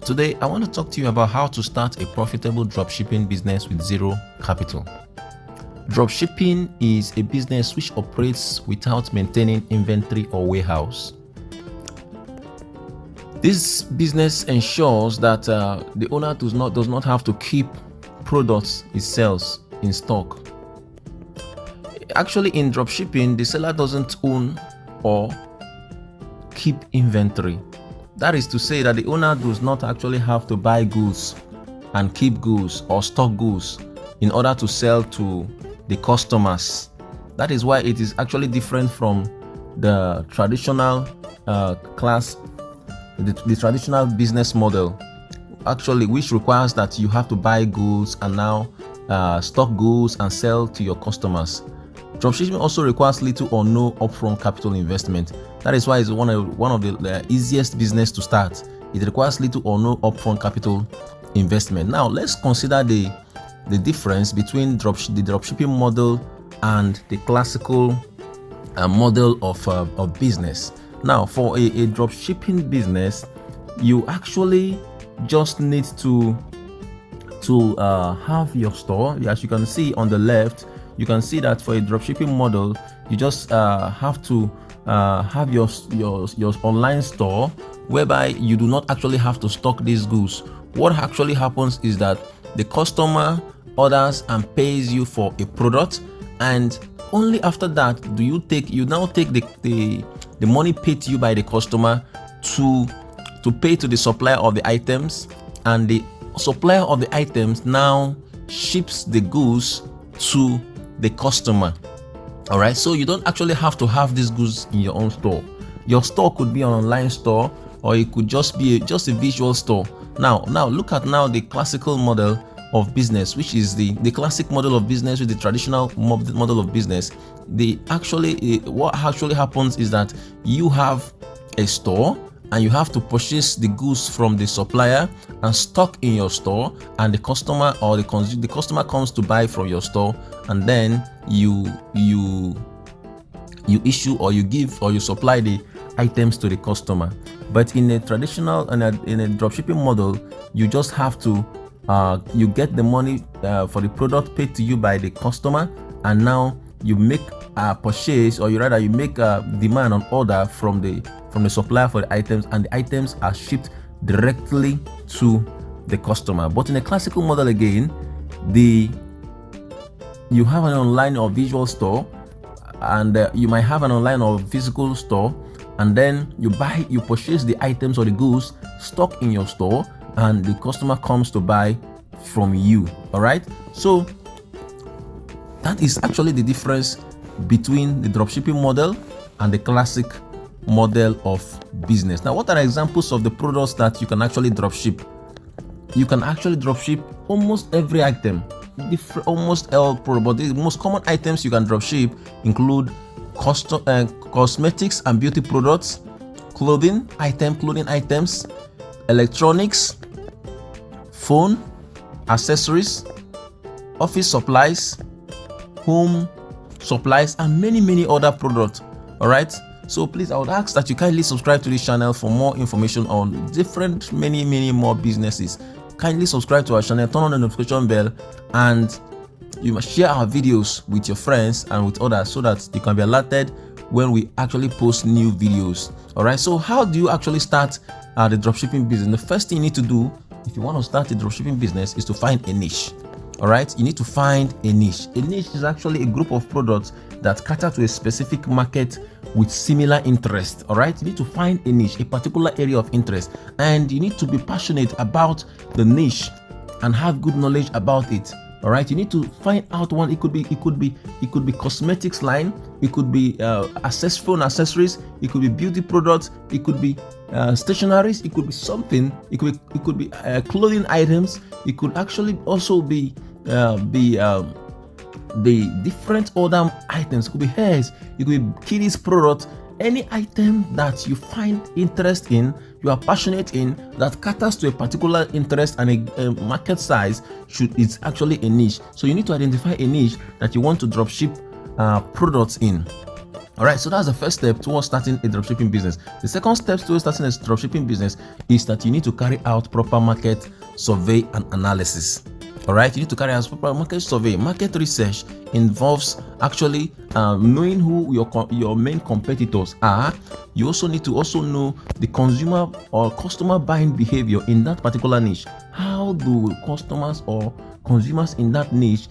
Today, I want to talk to you about how to start a profitable dropshipping business with zero capital. Dropshipping is a business which operates without maintaining inventory or warehouse. This business ensures that the owner does not have to keep products he sells in stock. Actually, in dropshipping, the seller doesn't own or keep inventory. That is to say that the owner does not actually have to buy goods and keep goods or stock goods in order to sell to the customers. That is why it is actually different from the traditional the traditional business model, actually, which requires that you have to buy goods and now stock goods and sell to your customers. Dropshipping also requires little or no upfront capital investment. That is why it's one of the easiest business to start. It requires little or no upfront capital investment. Now let's consider the difference between the dropshipping model and the classical model of business. Now, for a dropshipping business, you actually just need to have your store. As you can see on the left, you can see that for a dropshipping model, you just have to have your online store, whereby you do not actually have to stock these goods. What actually happens is that the customer orders and pays you for a product, and only after that do you now take the money paid to you by the customer to pay to the supplier of the items, and the supplier of the items now ships the goods to the customer. All right, so you don't actually have to have these goods in your own store. Your store could be an online store, or it could just be a visual store. Now look at the classical model of business, which is the classic model of business with the traditional model of business. What actually happens is that you have a store and you have to purchase the goods from the supplier and stock in your store, and the customer or the customer comes to buy from your store, and then you issue or you give or you supply the items to the customer. But in a traditional in a dropshipping model, you just have to you get the money for the product paid to you by the customer, and now you make a purchase, or you make a demand on order from the supplier for the items, and the items are shipped directly to the customer. But in a classical model, again, you have an online or visual store, and you might have an online or physical store, and then you purchase the items or the goods, stock in your store, and the customer comes to buy from you. All right, so that is actually the difference between the dropshipping model and the classic model of business. Now, what are examples of the products that you can actually dropship? You can actually dropship almost every item, almost all products, but the most common items you can dropship include cosmetics and beauty products, clothing items, electronics, phone, accessories, office supplies, home supplies, and many other products. All right, so please, I would ask that you kindly subscribe to this channel for more information on different many more businesses. Kindly subscribe to our channel, turn on the notification bell, and you must share our videos with your friends and with others so that you can be alerted when we actually post new videos. All right, so how do you actually start the dropshipping business? The first thing you need to do if you want to start a dropshipping business is to find a niche. All right, you need to find a niche. A niche is actually a group of products that cater to a specific market with similar interest. All right, you need to find a niche, a particular area of interest, and you need to be passionate about the niche and have good knowledge about it. All right, you need to find out one. It could be cosmetics line, it could be phone accessories, it could be beauty products, it could be stationaries, it could be something, it could be clothing items, it could actually also be the different other items. It could be hairs, it could be kiddies products. Any item that you find interest in, you are passionate in, that caters to a particular interest and a market size, it's actually a niche. So you need to identify a niche that you want to dropship products in. All right, so that's the first step towards starting a dropshipping business. The second step towards starting a dropshipping business is that you need to carry out proper market survey and analysis. All right, you need to carry out proper market survey. Market research involves actually knowing who your main competitors are. You also need to know the consumer or customer buying behavior in that particular niche. How do customers or consumers in that niche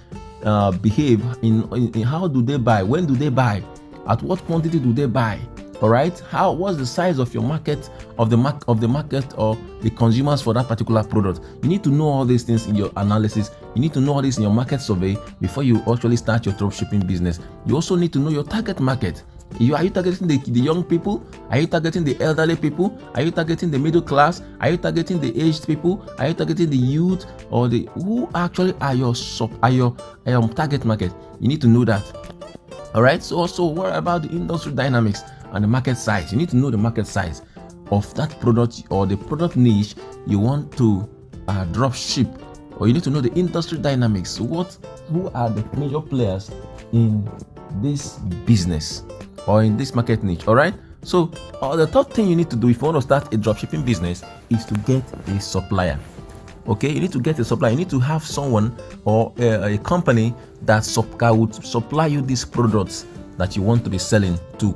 behave? In how do they buy? When do they buy? At what quantity do they buy? All right, what's the size of your market, of the market or the consumers for that particular product? You need to know all these things in your analysis. You need to know all this in your market survey before you actually start your dropshipping business. You also need to know your target market. Are you targeting the young people? Are you targeting the elderly people? Are you targeting the middle class? Are you targeting the aged people? Are you targeting the youth, or who actually are your target market? You need to know that. All right, so also what about the industry dynamics and the market size? You need to know the market size of that product or the product niche you want to drop ship, or you need to know the industry dynamics. Who are the major players in this business or in this market niche? All right, so the third thing you need to do if you want to start a dropshipping business is to get a supplier. Okay, you need to get a supplier. You need to have someone or a company that would supply you these products that you want to be selling to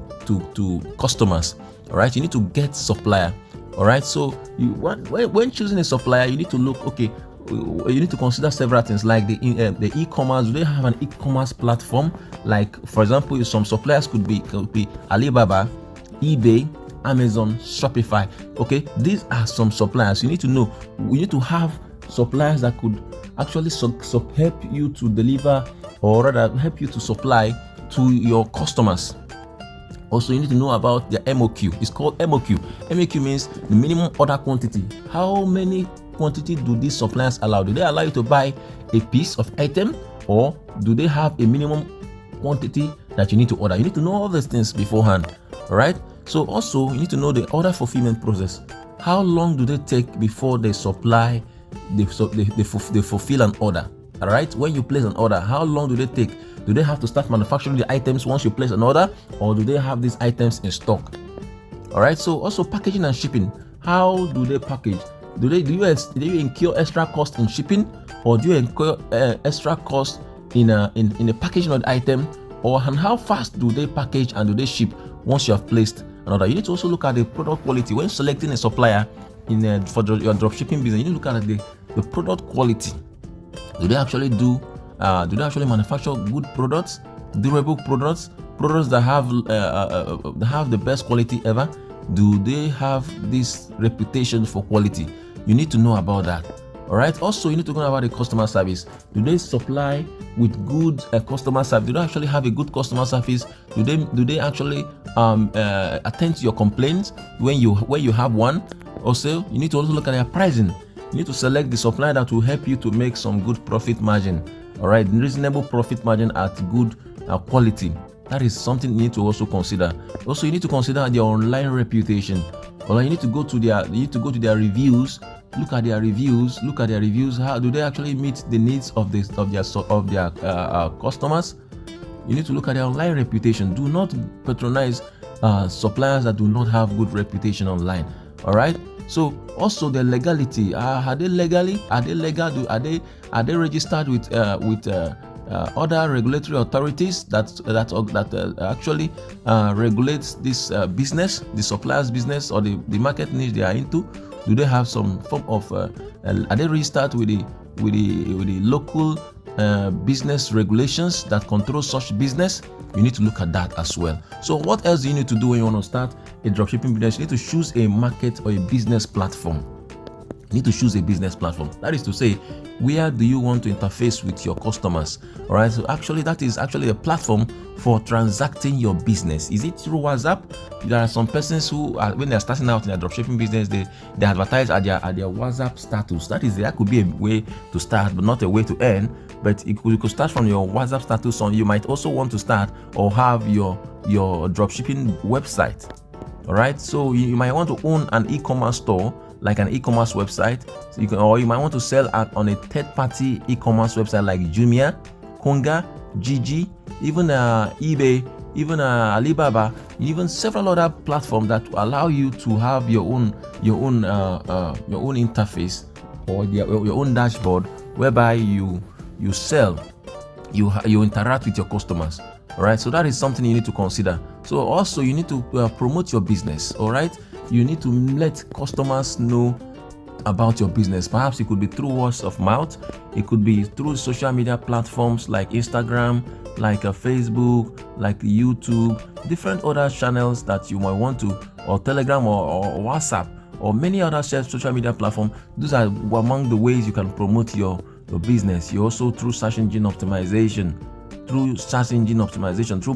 customers. All right, you need to get supplier. All right, so when choosing a supplier, you need to look. Okay, you need to consider several things like the e-commerce. Do they have an e-commerce platform? Like, for example, some suppliers could be Alibaba, eBay, Amazon, Shopify. Okay, these are some suppliers you need to know. We need to have suppliers that could actually help you to deliver, or rather help you to supply to your customers. Also, you need to know about the MOQ. It's called MOQ. MOQ means the minimum order quantity. How many quantity do these suppliers allow? Do they allow you to buy a piece of item, or do they have a minimum quantity that you need to order? You need to know all these things beforehand. All right. So also you need to know the order fulfillment process. How long do they take before they supply, they fulfill an order? All right. When you place an order, how long do they take? Do they have to start manufacturing the items once you place an order, or do they have these items in stock? All right. So also packaging and shipping. How do they package? Do you incur extra cost in shipping, or do you incur extra cost in the packaging of the item, and how fast do they package and do they ship once you have placed an order? You need to also look at the product quality when selecting a supplier for your dropshipping business. You need to look at the product quality. Do they actually manufacture good products, durable products that have the best quality ever? Do they have this reputation for quality? You need to know about that. All right. Also, you need to know about the customer service. Do they supply with good customer service? Do they actually have a good customer service? Do they actually attend to your complaints when you have one? Also, you need to also look at their pricing. You need to select the supplier that will help you to make some good profit margin. All right, reasonable profit margin at good quality. That is something you need to also consider. Also, you need to consider their online reputation. Or you need to go to their reviews. Look at their reviews. How do they actually meet the needs of their customers? You need to look at their online reputation. Do not patronize suppliers that do not have good reputation online. All right. So also the legality. Are they legal? Are they registered with other regulatory authorities that actually regulates this business, the supplier's business, or the market niche they are into? Do they have some form of are they registered with the local business regulations that control such business? You need to look at that as well. So what else do you need to do when you want to start a dropshipping business? You need to choose a market or a business platform. You need to choose a business platform. That is to say, where do you want to interface with your customers? All right. So that is actually a platform for transacting your business. Is it through WhatsApp? There are some persons who, when they're starting out in their dropshipping business, they advertise at their WhatsApp status. That could be a way to start, but not a way to earn. But you could start from your WhatsApp status on. You might also want to start or have your dropshipping website. All right. So you might want to own an e-commerce store, like an e-commerce website. So you might want to sell on a third-party e-commerce website like Jumia, Konga, Gigi, even eBay, even Alibaba, even several other platforms that allow you to have your own interface or your own dashboard, whereby you sell, you interact with your customers. All right, so that is something you need to consider. So also you need to promote your business. All right, you need to let customers know about your business. Perhaps it could be through words of mouth, it could be through social media platforms like Instagram, like Facebook, like YouTube, different other channels that you might want to, or Telegram or WhatsApp, or many other social media platforms. Those are among the ways you can promote your business. You also through search engine optimization, through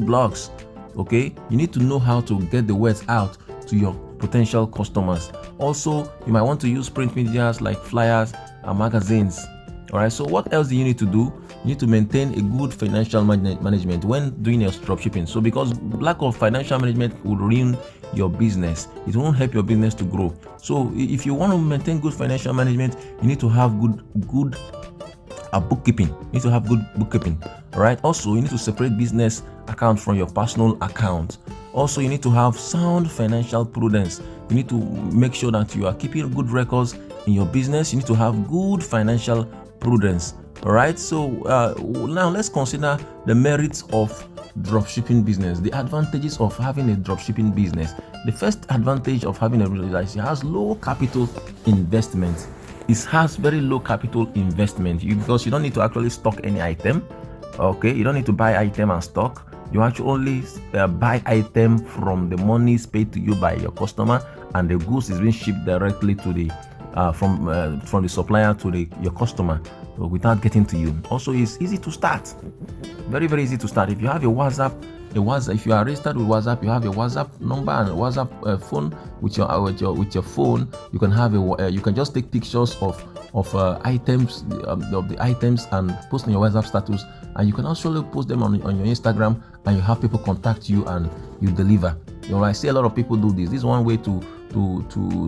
blogs. Okay, you need to know how to get the words out to your potential customers. Also, you might want to use print medias like flyers and magazines. All right, so what else do you need to do? You need to maintain a good financial management when doing your dropshipping. So because lack of financial management will ruin your business, it won't help your business to grow. So if you want to maintain good financial management, you need to have good bookkeeping. You need to have good bookkeeping. All right, also you need to separate business account from your personal account. Also, you need to have sound financial prudence. You need to make sure that you are keeping good records in your business. You need to have good financial prudence. All right, so now let's consider the merits of dropshipping business, the advantages of having a dropshipping business. The first advantage of having a business is it has low capital investment. It has very low capital investment because you don't need to actually stock any item. Okay, you don't need to buy item and stock. You actually buy item from the monies paid to you by your customer, and the goods is being shipped directly to the from the supplier to your customer without getting to you. Also, it's easy to start, very easy to start. If you have a WhatsApp, if you are registered with WhatsApp, you have a WhatsApp number and a WhatsApp phone. With your phone, you can have you can just take pictures of items of the items and post on your WhatsApp status, and you can also post them on your Instagram, and you have people contact you and you deliver. You know, I see a lot of people do this. This is one way to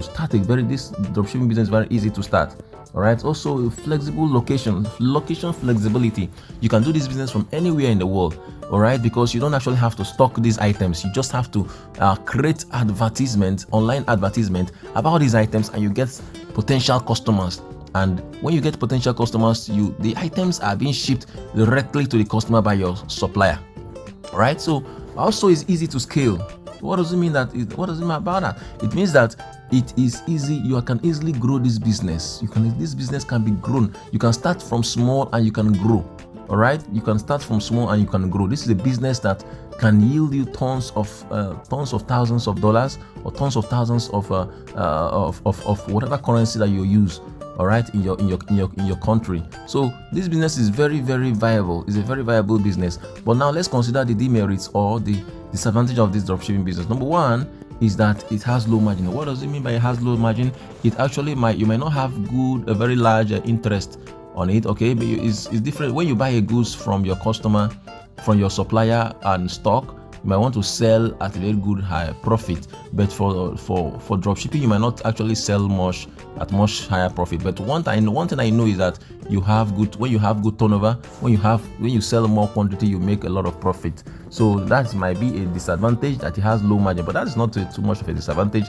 start this dropshipping business. Very easy to start. All right. Also, flexible location flexibility. You can do this business from anywhere in the world. All right, because you don't actually have to stock these items. You just have to create online advertisement about these items, and you get potential customers. And when you get potential customers, the items are being shipped directly to the customer by your supplier. All right. So also, it's easy to scale. What does it mean what does it mean about that? It means that it is easy. You can easily grow this business. This business can be grown. You can start from small and you can grow. All right, you can start from small and you can grow. This is a business that can yield you tons of thousands of dollars, or tons of thousands of whatever currency that you use. All right, in your country. So this business is very viable. It's a very viable business. But now let's consider the demerits or the disadvantage of this dropshipping business. Number one is that it has low margin. What does it mean by it has low margin? It actually you might not have a very large interest on it. Okay, but it's different when you buy a goods from your customer, from your supplier and stock. You might want to sell at a very good high profit, but for dropshipping you might not actually sell at much higher profit. But one thing I know is that when you have good turnover, when you sell more quantity, you make a lot of profit. So that might be a disadvantage, that it has low margin, but that is not too much of a disadvantage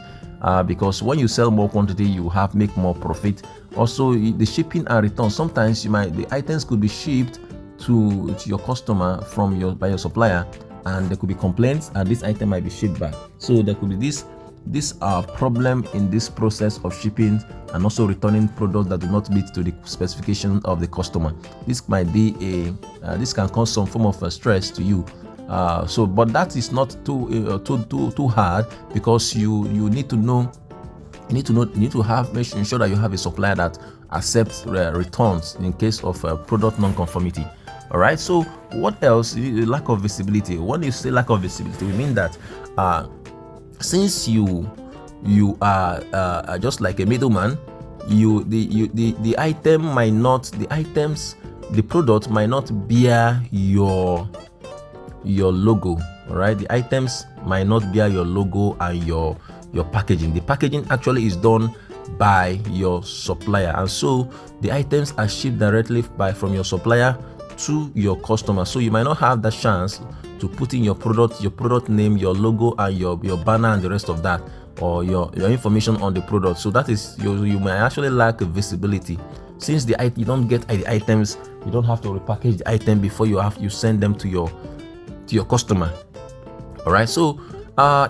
because when you sell more quantity, you make more profit. Also, the shipping and return, sometimes the items could be shipped to your customer by your supplier, and there could be complaints, and this item might be shipped back. So there could be this problem in this process of shipping and also returning products that do not meet to the specification of the customer. This might be this can cause some form of stress to you. But that is not too hard, because you need to ensure that you have a supplier that accepts returns in case of product non-conformity. All right. So what else? Lack of visibility. When you say lack of visibility, we mean that since you are just like a middleman, the product might not bear your logo. All right, the items might not bear your logo and your packaging. The packaging actually is done by your supplier, and so the items are shipped directly from your supplier to your customer. So you might not have the chance to put in your product name, your logo, and your banner and the rest of that, or your information on the product. So that is, you may actually lack visibility, since you don't get the items. You don't have to repackage the item before you send them to your customer. All right, so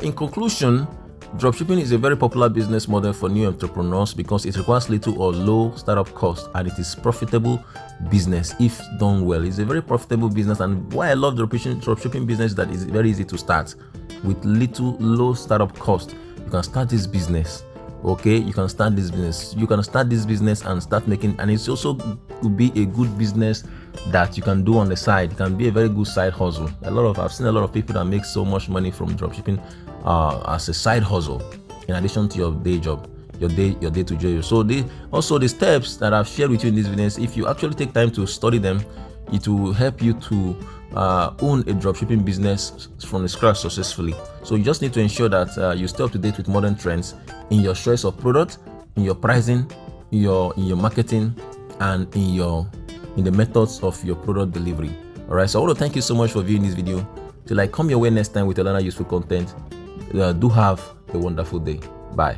in conclusion, dropshipping is a very popular business model for new entrepreneurs because it requires little or low startup cost, and it is profitable business if done well. It's a very profitable business, and why I love dropshipping business is that it's very easy to start with low startup cost. You can start this business. Okay, you can start this business and start making, and it's also could be a good business that you can do on the side. It can be a very good side hustle. I've seen a lot of people that make so much money from dropshipping as a side hustle, in addition to your day job, your day-to-day. So the steps that I've shared with you in this video, if you actually take time to study them, it will help you to own a dropshipping business from the scratch successfully. So you just need to ensure that you stay up to date with modern trends in your choice of product, in your pricing, in your marketing, and in the methods of your product delivery. All right, so I want to thank you so much for viewing this video. Till I come your way next time with another useful content, do have a wonderful day. Bye.